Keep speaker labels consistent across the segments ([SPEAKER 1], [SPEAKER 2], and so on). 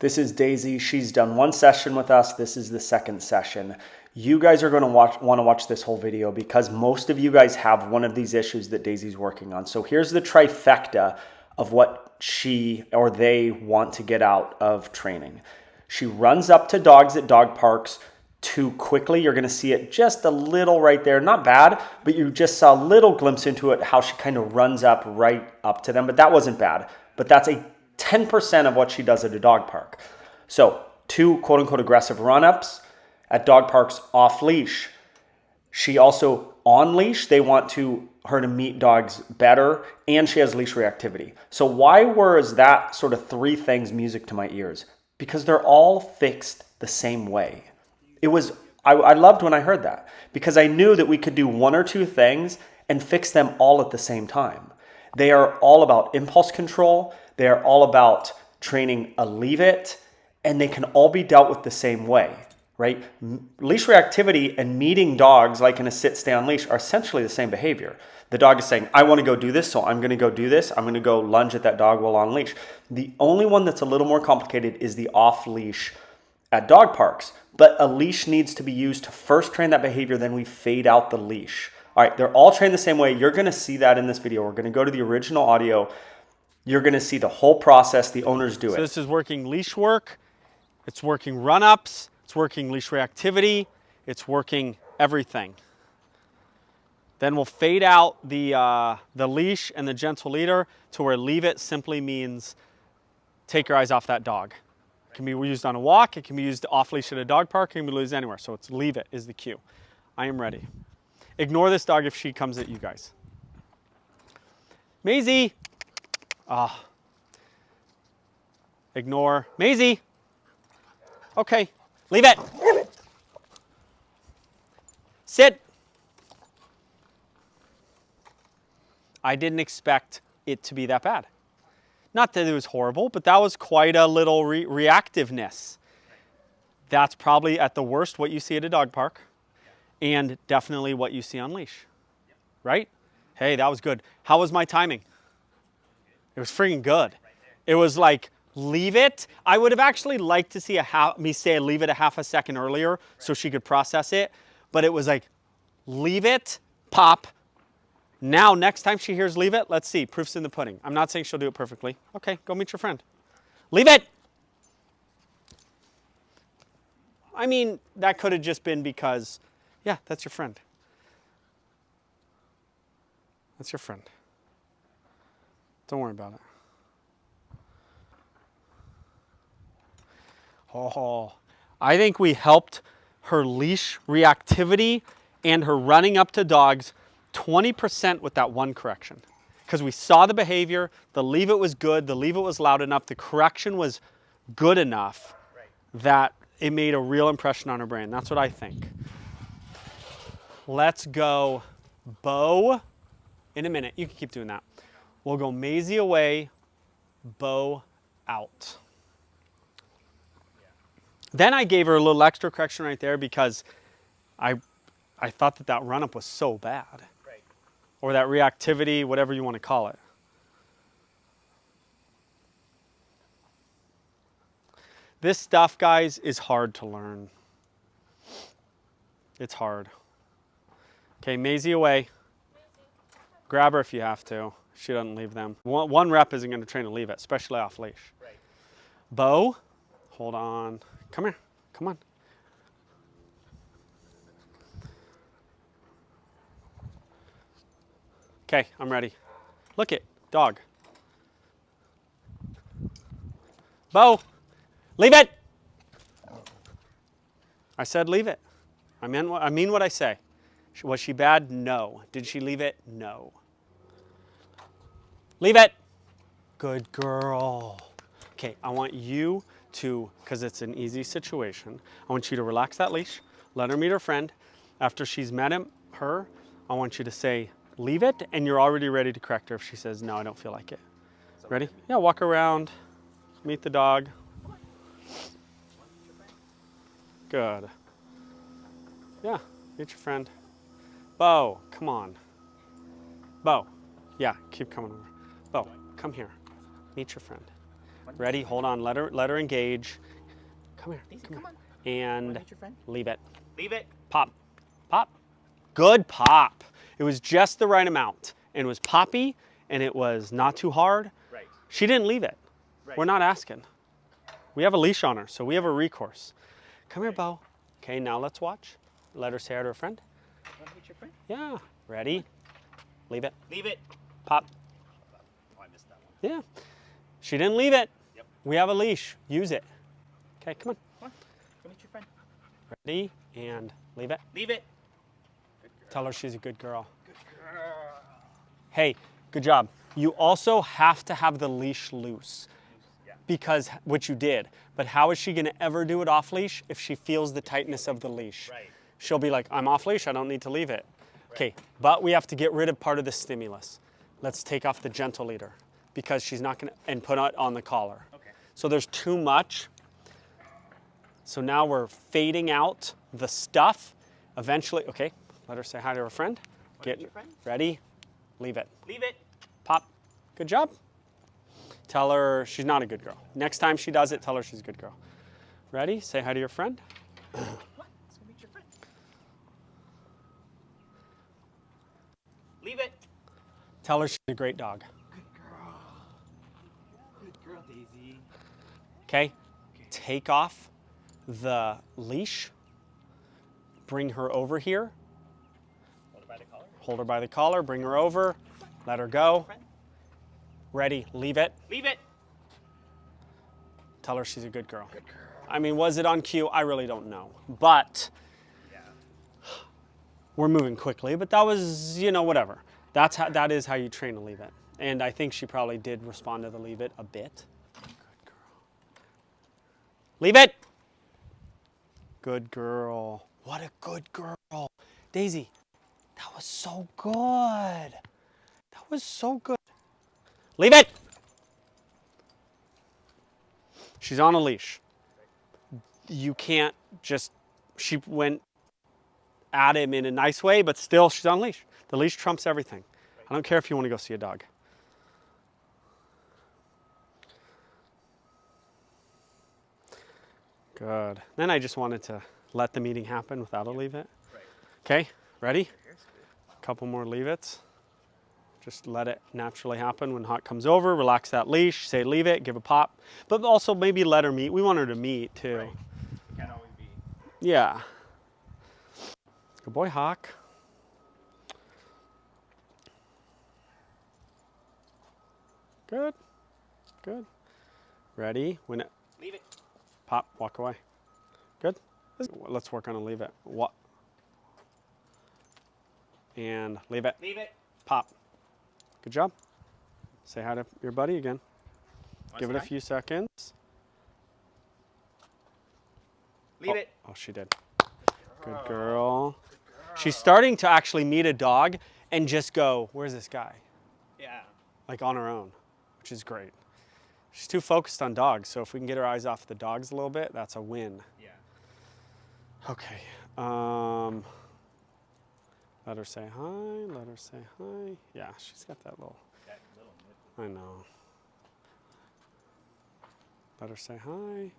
[SPEAKER 1] This is Daisy. She's done one session with us. This is the second session. You guys are going to want to watch this whole video because most of you guys have one of these issues that Daisy's working on. So here's the trifecta of what she or they want to get out of training. She runs up to dogs at dog parks too quickly. You're going to see it just a little right there. Not bad, but you just saw a little glimpse into it, how she kind of runs up right up to them. But that wasn't bad. But that's a 10% of what she does at a dog park. So 2 quote unquote aggressive run-ups at dog parks off leash. She also on leash, they want her to meet dogs better, and she has leash reactivity. So why was that sort of 3 things music to my ears? Because they're all fixed the same way. I loved when I heard that because I knew that we could do 1 or 2 things and fix them all at the same time. They are all about impulse control. They are all about training a leave it, and they can all be dealt with the same way, right? Leash reactivity and meeting dogs like in a sit, stay on leash are essentially the same behavior. The dog is saying, I want to go do this, so I'm going to go do this. I'm going to go lunge at that dog while on leash. The only one that's a little more complicated is the off leash at dog parks, but a leash needs to be used to first train that behavior, then we fade out the leash. All right, they're all trained the same way. You're going to see that in this video. We're going to go to the original audio. You're going to see the whole process. The owners do it.
[SPEAKER 2] So this is working leash work. It's working run-ups. It's working leash reactivity. It's working everything. Then we'll fade out the leash and the gentle leader to where leave it simply means take your eyes off that dog. It can be used on a walk. It can be used off leash at a dog park. It can be used anywhere. So it's leave it is the cue. I am ready. Ignore this dog if she comes at you guys. Maisie. Ignore. Maisie. Okay. Leave it. Sit. I didn't expect it to be that bad. Not that it was horrible, but that was quite a little reactiveness. That's probably at the worst what you see at a dog park and definitely what you see on leash, right? Hey, that was good. How was my timing? It was freaking good. It was like, leave it. I would have actually liked to see me say leave it a half a second earlier so she could process it, but it was like, leave it, pop. Now, next time she hears leave it, let's see, proof's in the pudding. I'm not saying she'll do it perfectly. Okay, go meet your friend. Leave it. I mean, that could have just been because, yeah, that's your friend. That's your friend. Don't worry about it. Oh, I think we helped her leash reactivity and her running up to dogs 20% with that one correction. Because we saw the behavior, the leave it was good, the leave it was loud enough, the correction was good enough that it made a real impression on her brain. That's what I think. Let's go Bo in a minute. You can keep doing that. We'll go Maisie away, Bo out. Then I gave her a little extra correction right there because I thought that run-up was so bad. Right. Or that reactivity, whatever you want to call it. This stuff, guys, is hard to learn. It's hard. Okay, Maisie away. Grab her if you have to. She doesn't leave them. One rep isn't going to train to leave it, especially off leash. Right. Bo, hold on. Come here. Come on. Okay, I'm ready. Look it, dog. Bo, leave it. I said leave it. I mean what I say. Was she bad? No. Did she leave it? No. Leave it. Good girl. Okay, I want you to, because it's an easy situation, I want you to relax that leash, let her meet her friend. After she's met her, I want you to say, leave it, and you're already ready to correct her if she says, no, I don't feel like it. Ready? Yeah, walk around, meet the dog. Good. Yeah, meet your friend. Bo, come on. Bo, yeah, keep coming over. Bo, come here, meet your friend. Ready? Hold on. Let her engage. Come here.
[SPEAKER 3] Daisy,
[SPEAKER 2] Come
[SPEAKER 3] come
[SPEAKER 2] here.
[SPEAKER 3] on.
[SPEAKER 2] And
[SPEAKER 3] Meet your friend.
[SPEAKER 2] leave it.
[SPEAKER 3] Leave it.
[SPEAKER 2] Pop. Pop. Good pop. It was just the right amount. And it was poppy, and it was not too hard.
[SPEAKER 3] Right.
[SPEAKER 2] She didn't leave it.
[SPEAKER 3] Right.
[SPEAKER 2] We're not asking. We have a leash on her, so we have a recourse. Come here, Bo. Okay, now let's watch. Let her say hi to her friend.
[SPEAKER 3] Want to meet your friend?
[SPEAKER 2] Yeah. Ready? Leave it.
[SPEAKER 3] Leave it.
[SPEAKER 2] Pop.
[SPEAKER 3] Oh, I missed that one.
[SPEAKER 2] Yeah. She didn't leave it.
[SPEAKER 3] Yep.
[SPEAKER 2] We have a leash. Use it. Okay, come on.
[SPEAKER 3] Come on. Go meet your friend.
[SPEAKER 2] Ready? And leave it.
[SPEAKER 3] Leave it.
[SPEAKER 2] Tell her she's a good girl.
[SPEAKER 3] Good girl.
[SPEAKER 2] Hey, good job. You also have to have the leash loose.
[SPEAKER 3] Yeah.
[SPEAKER 2] Because, which you did. But how is she going to ever do it off leash if she feels the tightness of the leash?
[SPEAKER 3] Right.
[SPEAKER 2] She'll be like, I'm off leash, I don't need to leave it. Okay, but we have to get rid of part of the stimulus. Let's take off the gentle leader because she's not gonna, and put it on the collar.
[SPEAKER 3] Okay.
[SPEAKER 2] So there's too much. So now we're fading out the stuff. Eventually, okay, let her say hi to her friend. Get
[SPEAKER 3] meet your friend?
[SPEAKER 2] ready, leave it.
[SPEAKER 3] Leave it.
[SPEAKER 2] Pop, good job. Tell her she's not a good girl. Next time she does it, tell her she's a good girl. Ready, say hi to your friend.
[SPEAKER 3] What? Let's go meet your friend. Leave it.
[SPEAKER 2] Tell her she's a great dog.
[SPEAKER 3] Good girl. Good girl, Daisy.
[SPEAKER 2] Okay? Take off the leash. Bring her over here.
[SPEAKER 3] Hold it by the collar.
[SPEAKER 2] Hold her by the collar. Bring her over. Let her go.
[SPEAKER 3] Friend.
[SPEAKER 2] Ready. Leave it.
[SPEAKER 3] Leave it.
[SPEAKER 2] Tell her she's a good girl.
[SPEAKER 3] Good girl.
[SPEAKER 2] I mean, was it on cue? I really don't know. But
[SPEAKER 3] Yeah.
[SPEAKER 2] we're moving quickly. But that was, you know, whatever. That is how you train to leave it. And I think she probably did respond to the leave it a bit. Good girl. Leave it. Good girl. What a good girl. Daisy, that was so good. That was so good. Leave it. She's on a leash. You can't just, she went at him in a nice way, but still she's on a leash. The leash trumps everything. I don't care if you want to go see a dog. Good. Then I just wanted to let the meeting happen without a leave it.
[SPEAKER 3] Right.
[SPEAKER 2] Okay, ready?
[SPEAKER 3] Here's good.
[SPEAKER 2] A couple more leave it's. Just let it naturally happen. When Hot comes over, relax that leash, say leave it, give a pop. But also maybe let her meet. We want her to meet too.
[SPEAKER 3] Right. It can't always be.
[SPEAKER 2] Yeah. Good boy, Hawk. Good. Good. Ready? When it
[SPEAKER 3] Leave it.
[SPEAKER 2] pop, walk away. Good. Let's work on a leave it. What? And leave it.
[SPEAKER 3] Leave it.
[SPEAKER 2] Pop. Good job. Say hi to your buddy again.
[SPEAKER 3] Wanna
[SPEAKER 2] Give
[SPEAKER 3] say
[SPEAKER 2] it a
[SPEAKER 3] hi?
[SPEAKER 2] few seconds.
[SPEAKER 3] Leave
[SPEAKER 2] oh,
[SPEAKER 3] it.
[SPEAKER 2] Oh, she did. Good girl. She's starting to actually meet a dog and just go, where's this guy?
[SPEAKER 3] Yeah.
[SPEAKER 2] Like on her own, which is great. She's too focused on dogs, so if we can get her eyes off the dogs a little bit, that's a win.
[SPEAKER 3] Yeah.
[SPEAKER 2] Okay. Let her say hi. Let her say hi. Yeah, she's got that little.
[SPEAKER 3] That little nip.
[SPEAKER 2] I know. Let her say hi.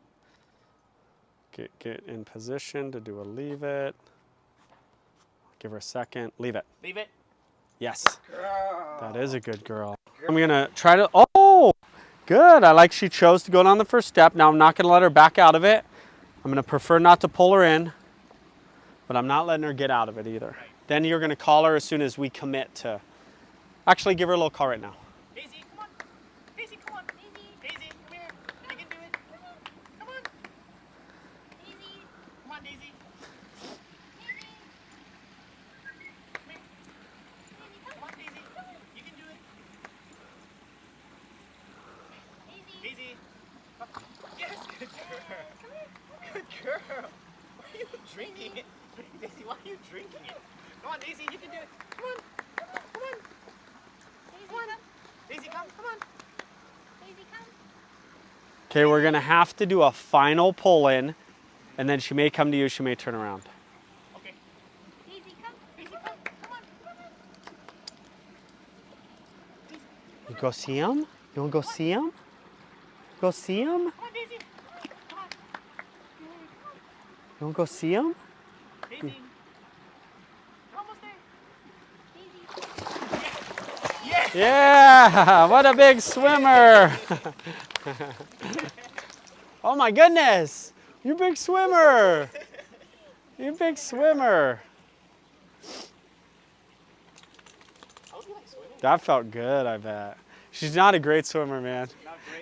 [SPEAKER 2] Get in position to do a leave it. Give her a second. Leave it.
[SPEAKER 3] Leave it.
[SPEAKER 2] Yes.
[SPEAKER 3] Girl.
[SPEAKER 2] That is a good girl. I'm gonna try to, oh, good. I like she chose to go down the first step. Now I'm not gonna let her back out of it. I'm gonna prefer not to pull her in, but I'm not letting her get out of it either.
[SPEAKER 3] Right.
[SPEAKER 2] Then you're gonna call her as soon as we commit to, actually give her a little call right now.
[SPEAKER 3] Daisy, come on. Daisy, come on. Daisy. Daisy, come here. You can do it. Come on. Daisy. Come on, Daisy. Daisy. Come here. Daisy, come on, Daisy. You can do it. Daisy. Come. Yes, good girl. Good girl. Why are you drinking it? Daisy, why are you drinking it? Come on, Daisy, you can do it. Come on. Come on. Come on. Daisy, come. Come on. Daisy, come.
[SPEAKER 2] Okay, we're gonna have to do a final pull in, and then she may come to you, she may turn around.
[SPEAKER 3] Okay. Daisy, come. Daisy, come. Come on. Come on.
[SPEAKER 2] You go see him? You wanna go see him? Go see him?
[SPEAKER 3] Come on, Daisy. Come on.
[SPEAKER 2] You want to go see him?
[SPEAKER 3] Daisy. We're almost there. Daisy.
[SPEAKER 2] Yeah, what a big swimmer. Oh my goodness, you big swimmer. You big swimmer.
[SPEAKER 3] I hope you like swimming.
[SPEAKER 2] That felt good, I bet. She's not a great swimmer, man.
[SPEAKER 3] Not great,